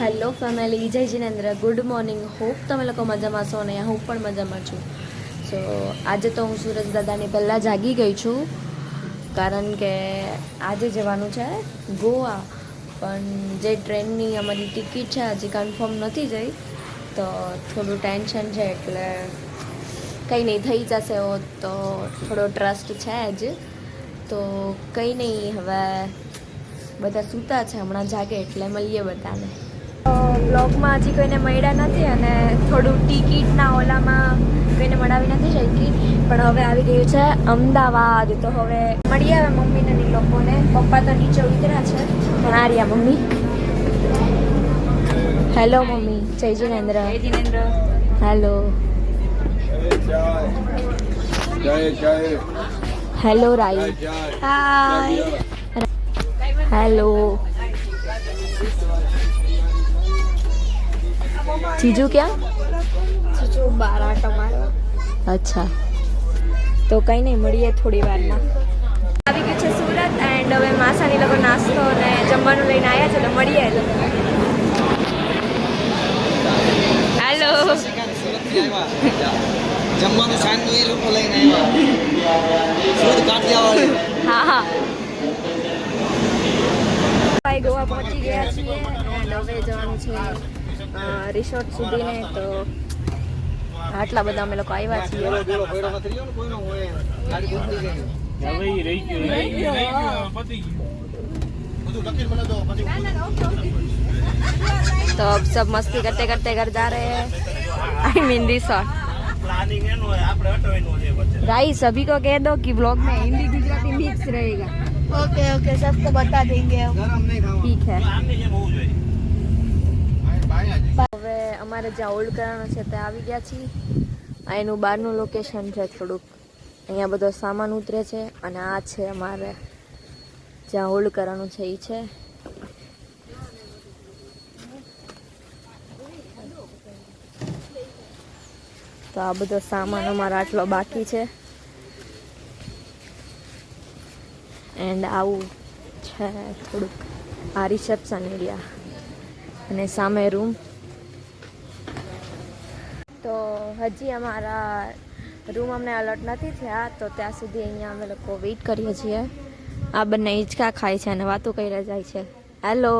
Hello family, જય Jinendra, good morning. Hope તમે લોકો મજામાં છો અને હું પણ મજામાં છું. સો આજે તો હું સુરજ દાદાની પહેલાં જાગી ગઈ છું, કારણ કે આજે જવાનું છે ગોવા. પણ જે ટ્રેનની અમારી ટિકિટ છે હજી કન્ફર્મ નથી જઈ, તો થોડું ટેન્શન છે. એટલે કંઈ નહીં, થઈ જશે એવો તો થોડો ટ્રસ્ટ છે જ. તો કંઈ નહીં, હવે બધા સૂતા છે, હમણાં જાગે એટલે મળીએ બધાને. બ્લોગમાં હજી કોઈને મળ્યા નથી અને થોડું ટિકિટના ઓલામાં કોઈને મળાવી નથી શકી, પણ હવે આવી ગયું છે અમદાવાદ. તો હવે મળીએ હવે મમ્મીને ની લોકોને. પપ્પા તો નીચે ઉતર્યા છે, પણ આ રહ્યા મમ્મી. હેલો મમ્મી, જય જિનેન્દ્ર. જય જિનેન્દ્ર. હેલો. હેલો રાઈ. હાય. હેલો. જીજુ ક્યાં? જીજુ બાર આટા મારવા. અચ્છા, તો કંઈ નહીં, મળીએ થોડી વારમાં. આવી ગયું છે સુરત એન્ડ હવે માસાની લોકો નાસ્તો અને જમવાનું લઈને આવ્યા છે, તો મળીએ. હેલો. જમવાનું સાંજનું એ લોકો લઈને આવ્યા. સુરત કાઠિયાવાડી. હા હા. ભાઈ ગોવા પહોંચી ગયા છીએ એન્ડ હવે જવાનું છે રિસોર્ટ સુધીને. તો આટલા બધા અમે લોકો આવ્યા છીએ. तो अब सब मस्ती करते करते घर जा रहे हैं. I mean resort. राई, सभी को कह दो कि व्लॉग में हिंदी गुजराती मिक्स रहेगा. ओके ओके, सबको बता देंगे हम. ठीक है. હવે અમારે જ્યાં હોલ્ડ કરવાનું છે ત્યાં આવી ગયા છીએ. આ એનું બહારનું લોકેશન છે થોડુંક. અહીંયા બધો સામાન ઉતરે છે અને આ છે અમારે જ્યાં હોલ્ડ કરવાનું છે એ છે. તો આ બધો સામાન અમારો આટલો બાકી છે એન્ડ આવું છે થોડુંક. આ રિસેપ્શન એરિયા અને સામે રૂમ. તો હજી અમારા રૂમ અમને અલર્ટ નથી થયા, તો ત્યાં સુધી અહીંયા અમે લોકો વેઇટ કરીએ છીએ. આ બંને હિંચકા ખાય છે અને વાતો કરી જાય છે. હેલો.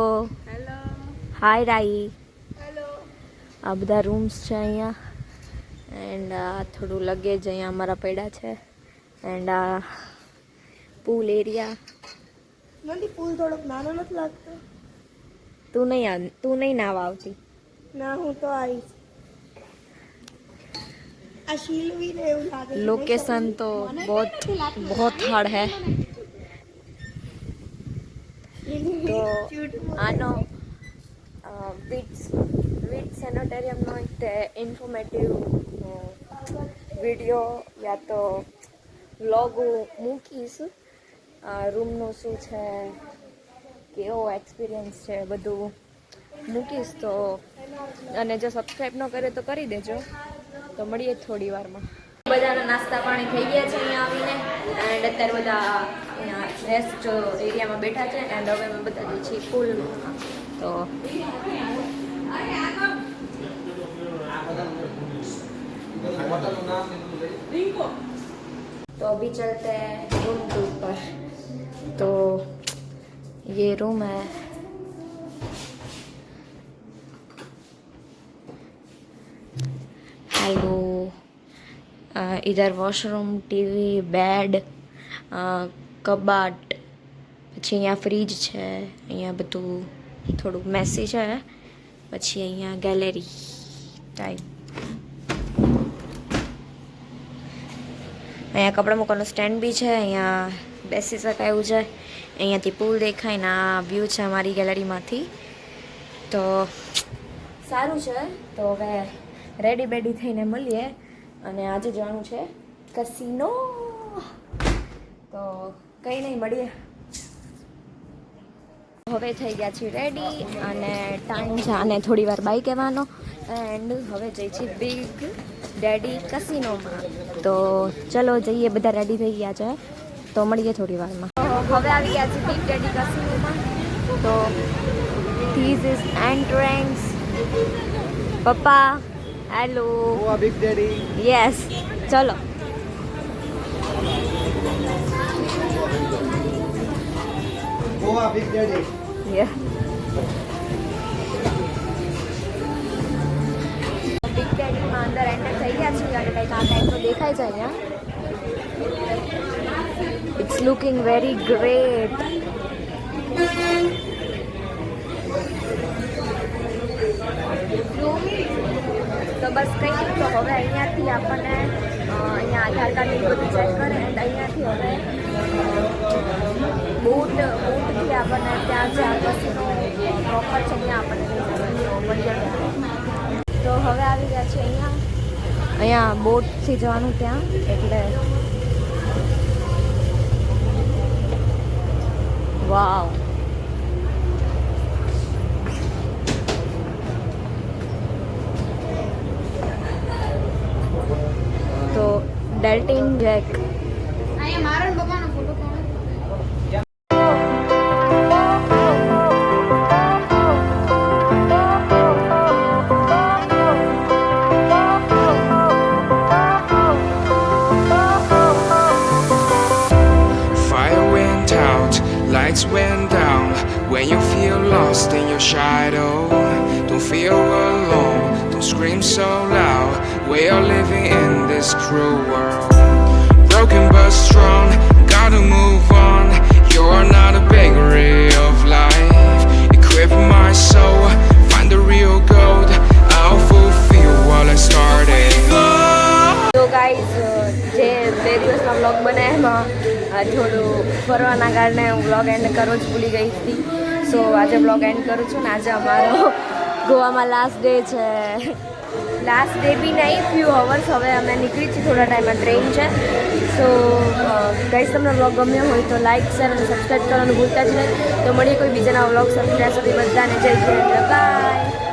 હેલો. હાય રાઈ. હેલો. આ બધા રૂમ્સ છે અહીંયા એન્ડ આ થોડું લગેજ અહીંયા અમારા પડ્યા છે એન્ડ આ પૂલ એરિયા. મને પૂલ થોડોક નાનો નથી લાગતો? તું નહીં નાવા આવતી? ના, હું તો આવીશ. આ શીલવી ને એવું લાગે. लोकेशन तो बहुत हार्ड है. તો આનો વિટ્સ સેનેટોરિયમનો તે ઇન્ફોર્મેટિવ વિડીયો યા તો વ્લોગ મૂકીશ. રૂમનું શું છે, કેવો એક્સપિરિયન્સ છે, બધું મૂકીશ. તો અને જો સબસ્ક્રાઈબ ન કરે તો કરી દેજો. તો મળીએ થોડી વારમાં. બધાના નાસ્તા પાણી થઈ ગયા છે અહીંયા આવીને એન્ડ અત્યારે બધા અહીંયા રેસ્ટ એરિયામાં બેઠા છે એન્ડ હવે અમે બધા જઈએ છીએ પુલમાં. तो अभी चलते हैं रूम के ऊपर. तो ये रूम है. हेलो. इधर वॉशरूम, टीवी, बेड, कबाट, પછી અહીંયા ફ્રીજ છે. અહીંયા બધું થોડુંક મેસી છે. પછી અહીંયા ગેલેરી ટાઈપ. અહીંયા કપડાં મૂકવાનું સ્ટેન્ડ બી છે. અહીંયા બેસી શકાય એવું છે. અહીંયાથી પૂલ દેખાય ને આ વ્યૂ છે અમારી ગેલેરીમાંથી. તો સારું છે. તો હવે રેડી બેડી થઈને મળીએ અને આજે જવાનું છે કસીનો. તો કંઈ નહીં, મળીએ. હવે થઈ ગયા છીએ રેડી અને ટાઈમ છે આને થોડી વાર બાય કહેવાનો એન્ડ હવે જઈએ છીએ બિગ ડેડી કસીનોમાં. તો ચલો જઈએ, બધા રેડી થઈ ગયા છે, તો મળીએ થોડી વારમાં. હવે આવી ગયા છીએ બિગ ડેડી કસીનોમાં. તો This is entrance. પપ્પા hello. Goa big daddy. Yes ચલો. Goa big daddy. બિગ ડેડીમાં અંદર એન્ટર થઈ ગયા છીએ અને કંઈક આ ટાઈપનું દેખાય છે અહીંયા. It's looking very great. તો બસ કંઈ નહીં, તો હવે અહીંયાથી આપણને અહીંયા આધાર કાર્ડ ને બધું ચેક કરે એન્ડ અહીંયાથી હવે બોટથી આપણને ત્યાં જે આદિવાસીનો પ્રોપર છે ત્યાં આપણને મળી જાય. તો હવે આવી ગયા છે અહીંયા બોટથી જવાનું ત્યાં, એટલે વાવ. તો ડેલ્ટિન જેક. અહીંયા મારા પપ્પાનો ફોટો કોણ? Fire went out, lights went down. When you feel lost in your shadow, don't feel alone, don't scream so loud. We are living in this cruel world. Broken but strong, gotta move on. You're not a bakery of life. Equip my soul, find the real gold. I'll fulfill what I started. તો guys જે 2 દિવસનો vlog બનાવ્યા એમાં થોડું ફરવાના કારણે હું vlog and કરવો જ ભૂલી ગઈ હતી. સો આજે વ્લોગ એન્ડ કરું છું ને આજે અમારો ગોવામાં લાસ્ટ ડે છે. લાસ્ટ ડે બી નહીં, ફ્યુ અવર્સ હવે અમે નીકળી છીએ, થોડા ટાઈમમાં ટ્રેન છે. સો ગાઈઝ તમને વ્લોગ ગમ્યો હોય તો લાઇક શેર અને સબસ્ક્રાઈબ કરવાનું ભૂલતા જ નહીં. તો મળીએ કોઈ બીજાના વ્લોગ સાથે, ત્યાં સુધી બધાને જય જય બાય.